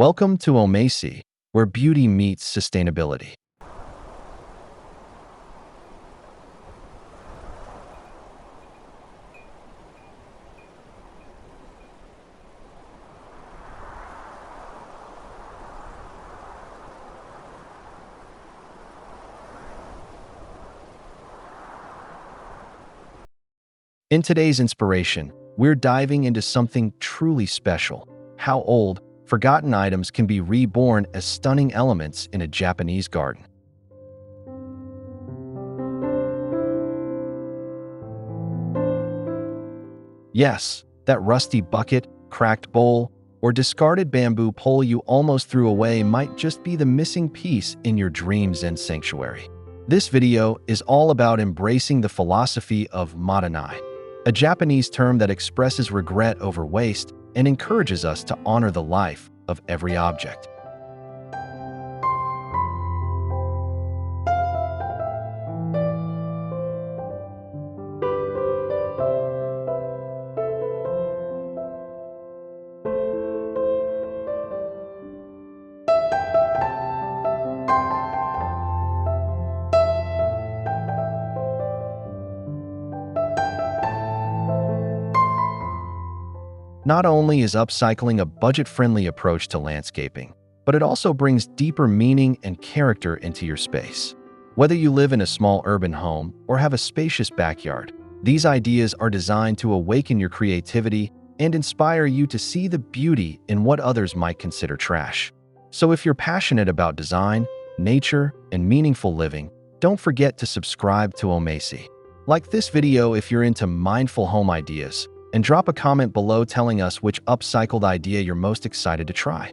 Welcome to Omasae, where beauty meets sustainability. In today's inspiration, we're diving into something truly special: how old, forgotten items can be reborn as stunning elements in a Japanese garden. Yes, that rusty bucket, cracked bowl, or discarded bamboo pole you almost threw away might just be the missing piece in your dreams and sanctuary. This video is all about embracing the philosophy of madanai, a Japanese term that expresses regret over waste and encourages us to honor the life of every object. Not only is upcycling a budget-friendly approach to landscaping, but it also brings deeper meaning and character into your space. Whether you live in a small urban home or have a spacious backyard, these ideas are designed to awaken your creativity and inspire you to see the beauty in what others might consider trash. So if you're passionate about design, nature, and meaningful living, don't forget to subscribe to Omasae. Like this video if you're into mindful home ideas, and drop a comment below telling us which upcycled idea you're most excited to try.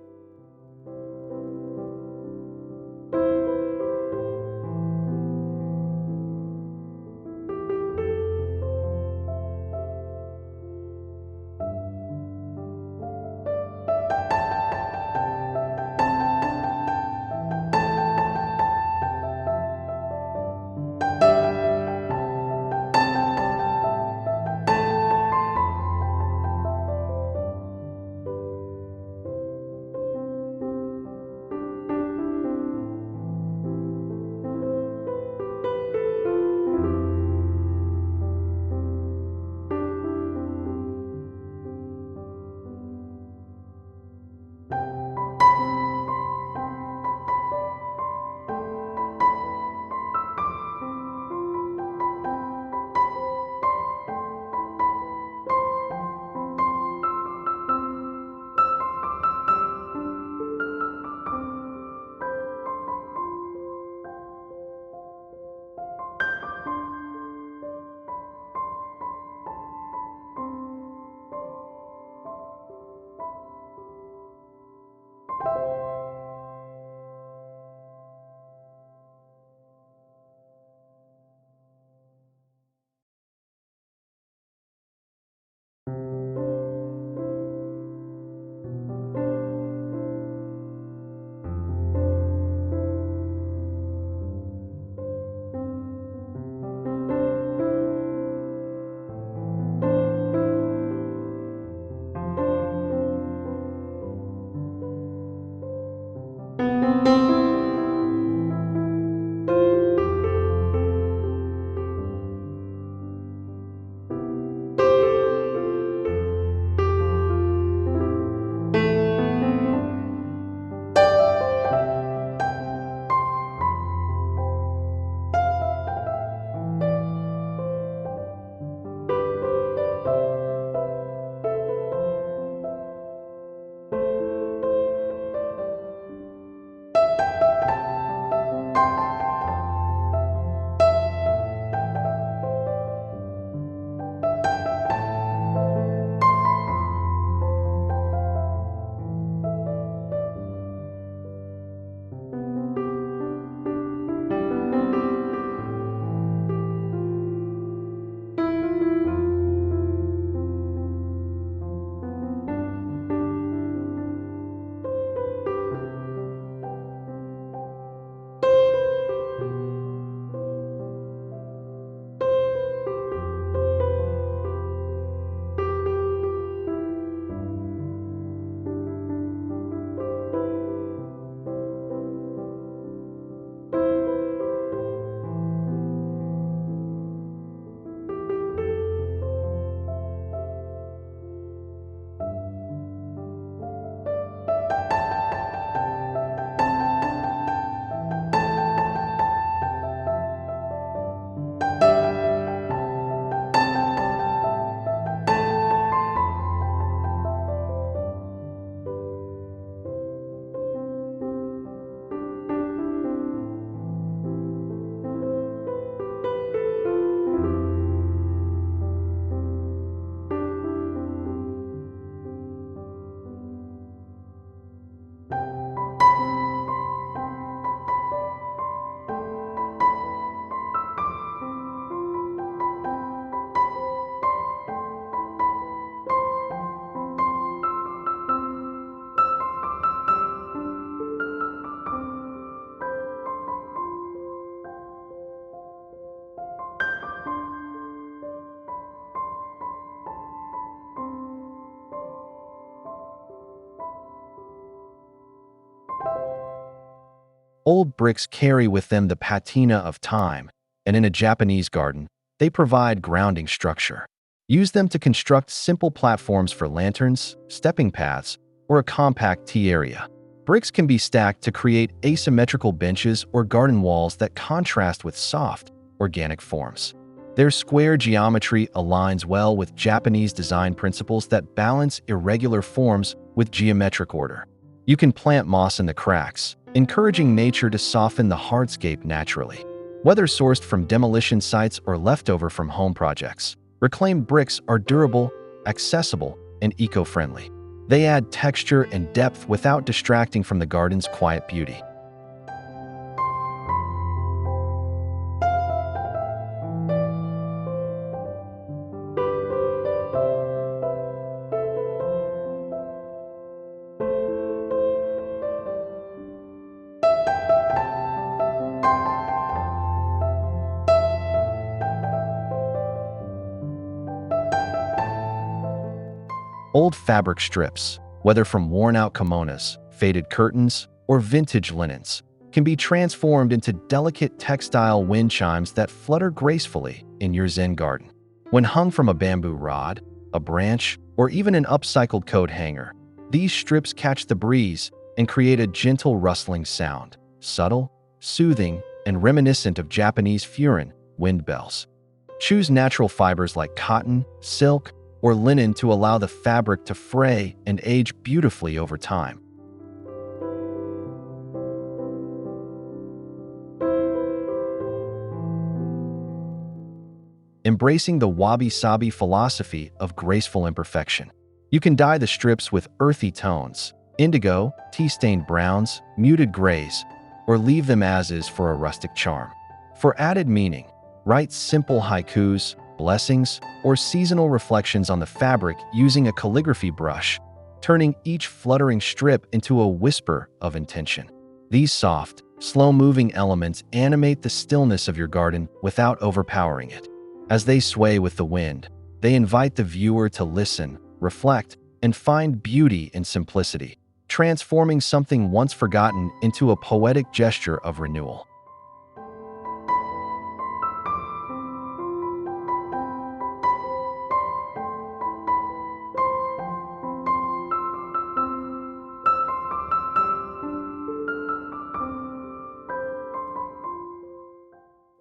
Old bricks carry with them the patina of time, and in a Japanese garden, they provide grounding structure. Use them to construct simple platforms for lanterns, stepping paths, or a compact tea area. Bricks can be stacked to create asymmetrical benches or garden walls that contrast with soft, organic forms. Their square geometry aligns well with Japanese design principles that balance irregular forms with geometric order. You can plant moss in the cracks, encouraging nature to soften the hardscape naturally. Whether sourced from demolition sites or leftover from home projects, reclaimed bricks are durable, accessible, and eco-friendly. They add texture and depth without distracting from the garden's quiet beauty. Old fabric strips, whether from worn-out kimonos, faded curtains, or vintage linens, can be transformed into delicate textile wind chimes that flutter gracefully in your Zen garden. When hung from a bamboo rod, a branch, or even an upcycled coat hanger, these strips catch the breeze and create a gentle rustling sound, subtle, soothing, and reminiscent of Japanese furin wind bells. Choose natural fibers like cotton, silk, or linen to allow the fabric to fray and age beautifully over time. Embracing the Wabi-Sabi philosophy of graceful imperfection. You can dye the strips with earthy tones, indigo, tea-stained browns, muted grays, or leave them as is for a rustic charm. For added meaning, write simple haikus, blessings, or seasonal reflections on the fabric using a calligraphy brush, turning each fluttering strip into a whisper of intention. These soft, slow-moving elements animate the stillness of your garden without overpowering it. As they sway with the wind, they invite the viewer to listen, reflect, and find beauty in simplicity, transforming something once forgotten into a poetic gesture of renewal.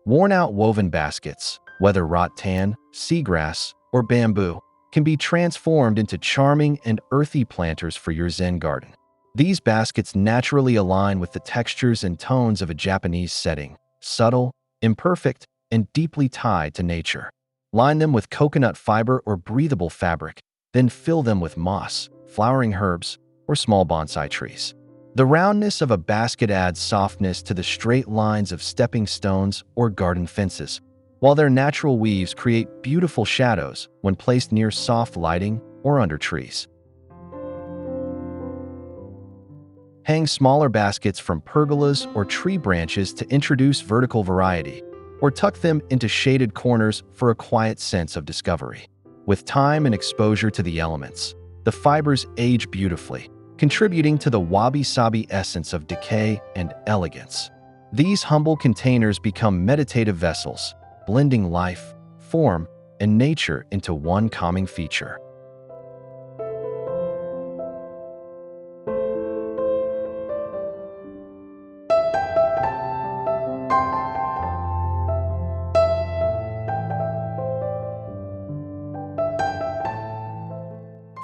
Worn-out woven baskets, whether rattan, seagrass, or bamboo, can be transformed into charming and earthy planters for your Zen garden. These baskets naturally align with the textures and tones of a Japanese setting, subtle, imperfect, and deeply tied to nature. Line them with coconut fiber or breathable fabric, then fill them with moss, flowering herbs, or small bonsai trees. The roundness of a basket adds softness to the straight lines of stepping stones or garden fences, while their natural weaves create beautiful shadows when placed near soft lighting or under trees. Hang smaller baskets from pergolas or tree branches to introduce vertical variety, or tuck them into shaded corners for a quiet sense of discovery. With time and exposure to the elements, the fibers age beautifully, contributing to the Wabi-Sabi essence of decay and elegance. These humble containers become meditative vessels, blending life, form, and nature into one calming feature.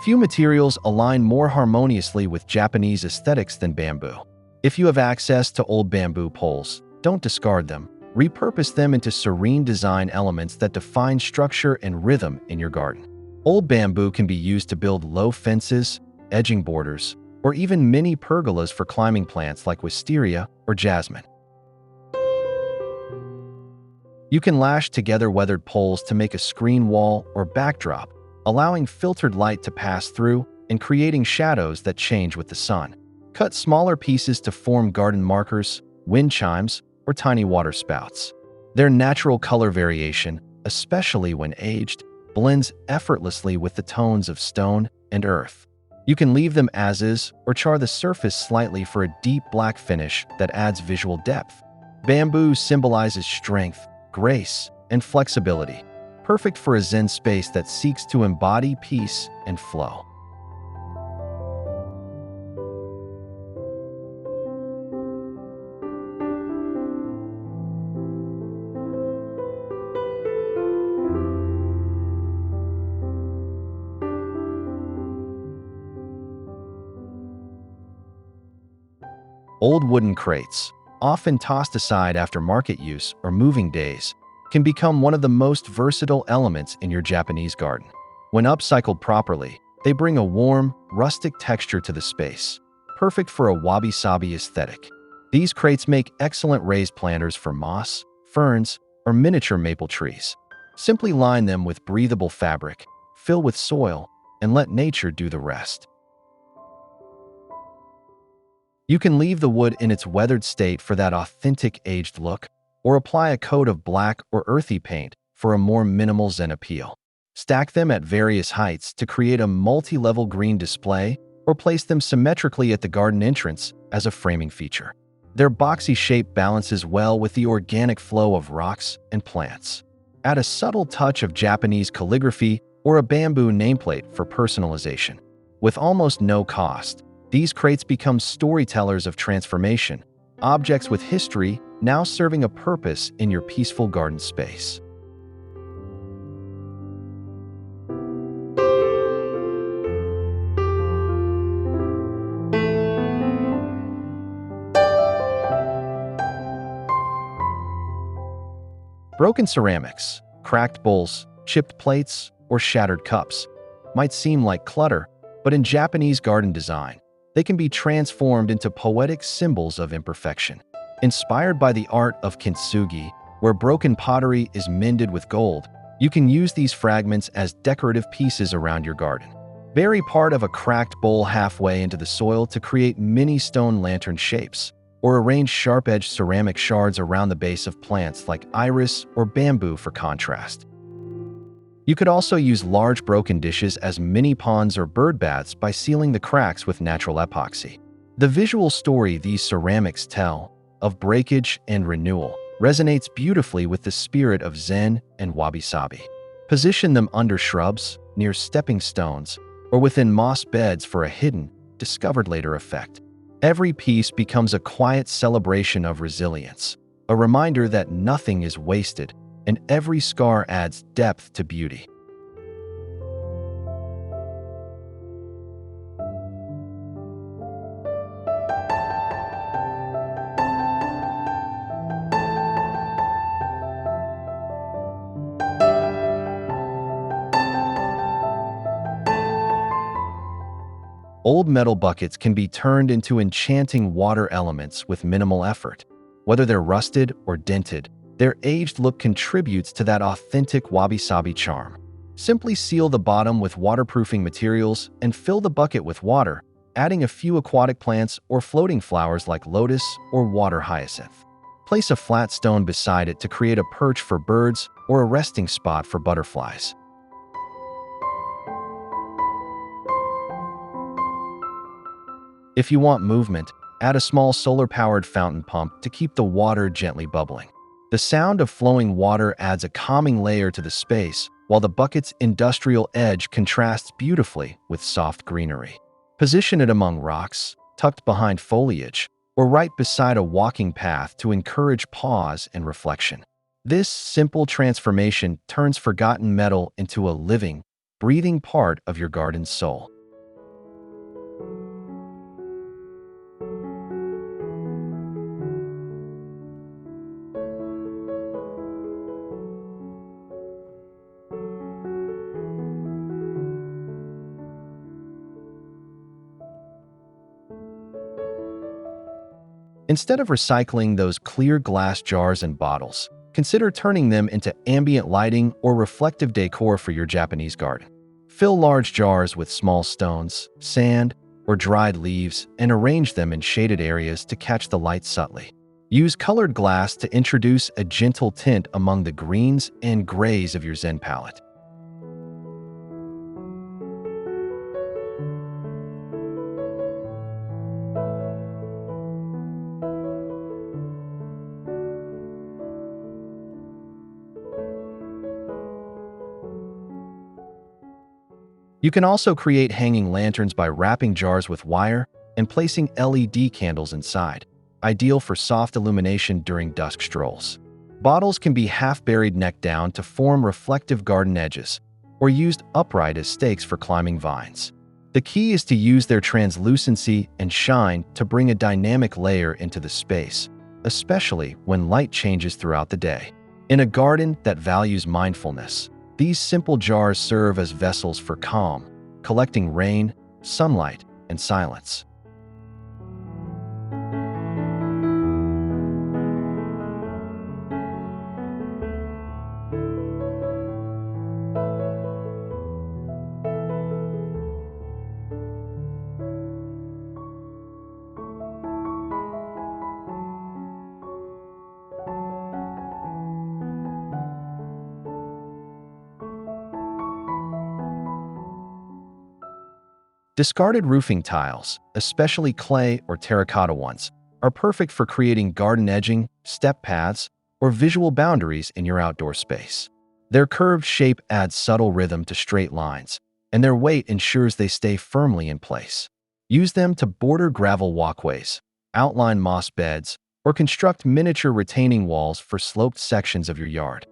Few materials align more harmoniously with Japanese aesthetics than bamboo. If you have access to old bamboo poles, don't discard them. Repurpose them into serene design elements that define structure and rhythm in your garden. Old bamboo can be used to build low fences, edging borders, or even mini pergolas for climbing plants like wisteria or jasmine. You can lash together weathered poles to make a screen wall or backdrop, allowing filtered light to pass through and creating shadows that change with the sun. Cut smaller pieces to form garden markers, wind chimes, or tiny water spouts. Their natural color variation, especially when aged, blends effortlessly with the tones of stone and earth. You can leave them as is or char the surface slightly for a deep black finish that adds visual depth. Bamboo symbolizes strength, grace, and flexibility, perfect for a Zen space that seeks to embody peace and flow. Old wooden crates, often tossed aside after market use or moving days, can become one of the most versatile elements in your Japanese garden. When upcycled properly, they bring a warm, rustic texture to the space, perfect for a wabi-sabi aesthetic. These crates make excellent raised planters for moss, ferns, or miniature maple trees. Simply line them with breathable fabric, fill with soil, and let nature do the rest. You can leave the wood in its weathered state for that authentic aged look, or apply a coat of black or earthy paint for a more minimal Zen appeal. Stack them at various heights to create a multi-level green display, or place them symmetrically at the garden entrance as a framing feature. Their boxy shape balances well with the organic flow of rocks and plants. Add a subtle touch of Japanese calligraphy or a bamboo nameplate for personalization. With almost no cost, these crates become storytellers of transformation, objects with history now serving a purpose in your peaceful garden space. Broken ceramics, cracked bowls, chipped plates, or shattered cups might seem like clutter, but in Japanese garden design, they can be transformed into poetic symbols of imperfection. Inspired by the art of kintsugi, where broken pottery is mended with gold, you can use these fragments as decorative pieces around your garden. Bury part of a cracked bowl halfway into the soil to create mini stone lantern shapes, or arrange sharp-edged ceramic shards around the base of plants like iris or bamboo for contrast. You could also use large broken dishes as mini ponds or bird baths by sealing the cracks with natural epoxy. The visual story these ceramics tell, of breakage and renewal, resonates beautifully with the spirit of Zen and Wabi-Sabi. Position them under shrubs, near stepping stones, or within moss beds for a hidden, discovered later effect. Every piece becomes a quiet celebration of resilience, a reminder that nothing is wasted, and every scar adds depth to beauty. Old metal buckets can be turned into enchanting water elements with minimal effort. Whether they're rusted or dented, their aged look contributes to that authentic wabi-sabi charm. Simply seal the bottom with waterproofing materials and fill the bucket with water, adding a few aquatic plants or floating flowers like lotus or water hyacinth. Place a flat stone beside it to create a perch for birds or a resting spot for butterflies. If you want movement, add a small solar-powered fountain pump to keep the water gently bubbling. The sound of flowing water adds a calming layer to the space, while the bucket's industrial edge contrasts beautifully with soft greenery. Position it among rocks, tucked behind foliage, or right beside a walking path to encourage pause and reflection. This simple transformation turns forgotten metal into a living, breathing part of your garden's soul. Instead of recycling those clear glass jars and bottles, consider turning them into ambient lighting or reflective decor for your Japanese garden. Fill large jars with small stones, sand, or dried leaves and arrange them in shaded areas to catch the light subtly. Use colored glass to introduce a gentle tint among the greens and grays of your Zen palette. You can also create hanging lanterns by wrapping jars with wire and placing LED candles inside, ideal for soft illumination during dusk strolls. Bottles can be half buried neck down to form reflective garden edges, or used upright as stakes for climbing vines. The key is to use their translucency and shine to bring a dynamic layer into the space, especially when light changes throughout the day. In a garden that values mindfulness, these simple jars serve as vessels for calm, collecting rain, sunlight, and silence. Discarded roofing tiles, especially clay or terracotta ones, are perfect for creating garden edging, step paths, or visual boundaries in your outdoor space. Their curved shape adds subtle rhythm to straight lines, and their weight ensures they stay firmly in place. Use them to border gravel walkways, outline moss beds, or construct miniature retaining walls for sloped sections of your yard.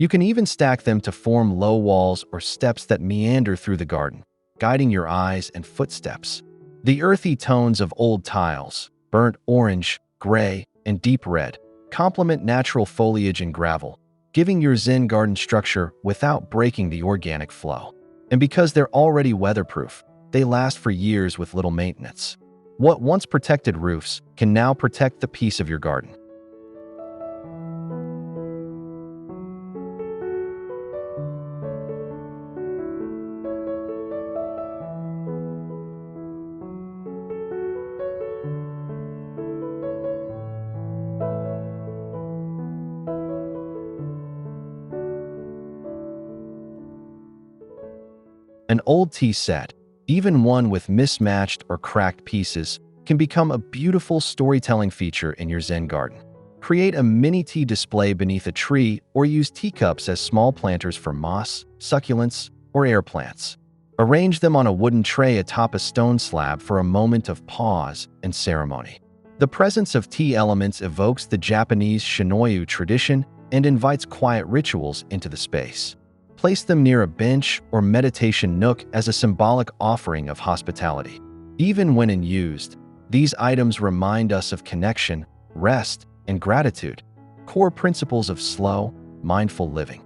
You can even stack them to form low walls or steps that meander through the garden, guiding your eyes and footsteps. The earthy tones of old tiles, burnt orange, gray, and deep red, complement natural foliage and gravel, giving your Zen garden structure without breaking the organic flow. And because they're already weatherproof, they last for years with little maintenance. What once protected roofs can now protect the peace of your garden. An old tea set, even one with mismatched or cracked pieces, can become a beautiful storytelling feature in your Zen garden. Create a mini tea display beneath a tree or use teacups as small planters for moss, succulents, or air plants. Arrange them on a wooden tray atop a stone slab for a moment of pause and ceremony. The presence of tea elements evokes the Japanese Shinoyu tradition and invites quiet rituals into the space. Place them near a bench or meditation nook as a symbolic offering of hospitality. Even when unused, these items remind us of connection, rest, and gratitude, core principles of slow, mindful living.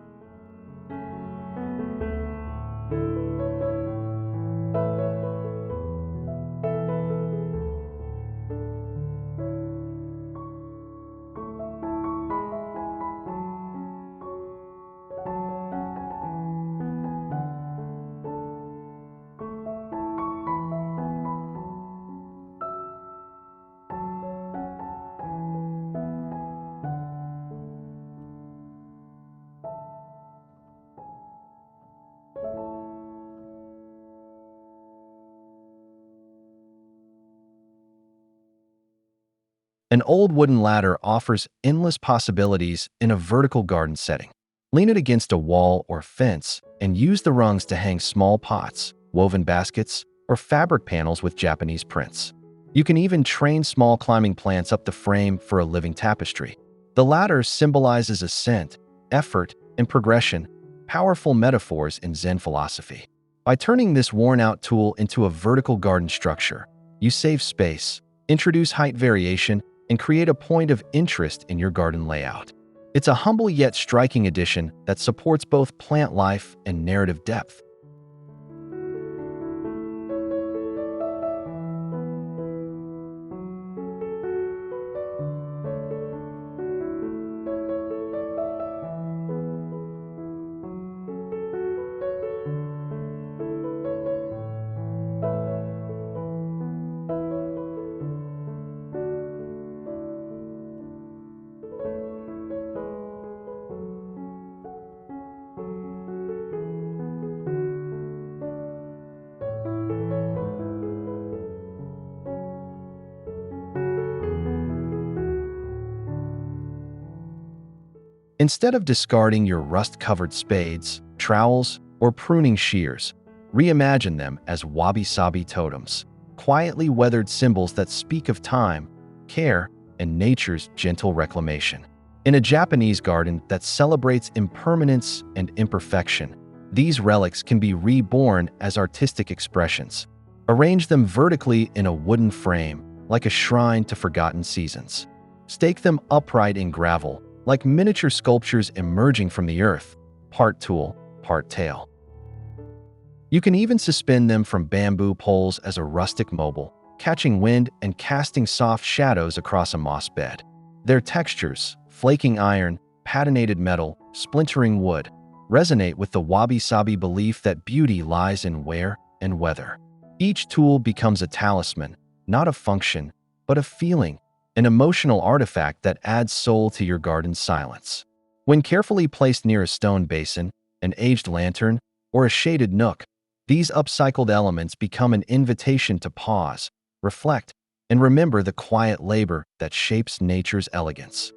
An old wooden ladder offers endless possibilities in a vertical garden setting. Lean it against a wall or fence and use the rungs to hang small pots, woven baskets, or fabric panels with Japanese prints. You can even train small climbing plants up the frame for a living tapestry. The ladder symbolizes ascent, effort, and progression, powerful metaphors in Zen philosophy. By turning this worn-out tool into a vertical garden structure, you save space, introduce height variation, and create a point of interest in your garden layout. It's a humble yet striking addition that supports both plant life and narrative depth. Instead of discarding your rust-covered spades, trowels, or pruning shears, reimagine them as Wabi-Sabi totems, quietly weathered symbols that speak of time, care, and nature's gentle reclamation. In a Japanese garden that celebrates impermanence and imperfection, these relics can be reborn as artistic expressions. Arrange them vertically in a wooden frame, like a shrine to forgotten seasons. Stake them upright in gravel, like miniature sculptures emerging from the earth, part tool, part tale. You can even suspend them from bamboo poles as a rustic mobile, catching wind and casting soft shadows across a moss bed. Their textures, flaking iron, patinated metal, splintering wood, resonate with the wabi-sabi belief that beauty lies in wear and weather. Each tool becomes a talisman, not a function, but a feeling, an emotional artifact that adds soul to your garden's silence. When carefully placed near a stone basin, an aged lantern, or a shaded nook, these upcycled elements become an invitation to pause, reflect, and remember the quiet labor that shapes nature's elegance.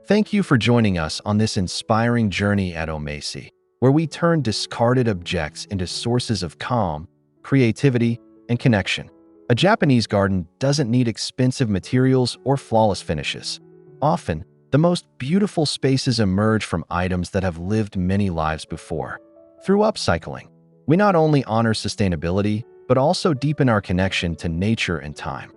Thank you for joining us on this inspiring journey at Omasae, where we turn discarded objects into sources of calm, creativity, and connection. A Japanese garden doesn't need expensive materials or flawless finishes. Often, the most beautiful spaces emerge from items that have lived many lives before. Through upcycling, we not only honor sustainability, but also deepen our connection to nature and time.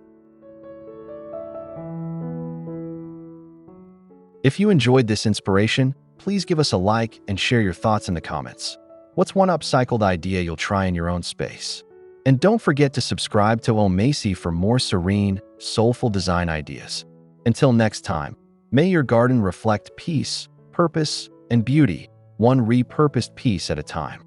If you enjoyed this inspiration, please give us a like and share your thoughts in the comments. What's one upcycled idea you'll try in your own space? And don't forget to subscribe to Omasae for more serene, soulful design ideas. Until next time, may your garden reflect peace, purpose, and beauty, one repurposed piece at a time.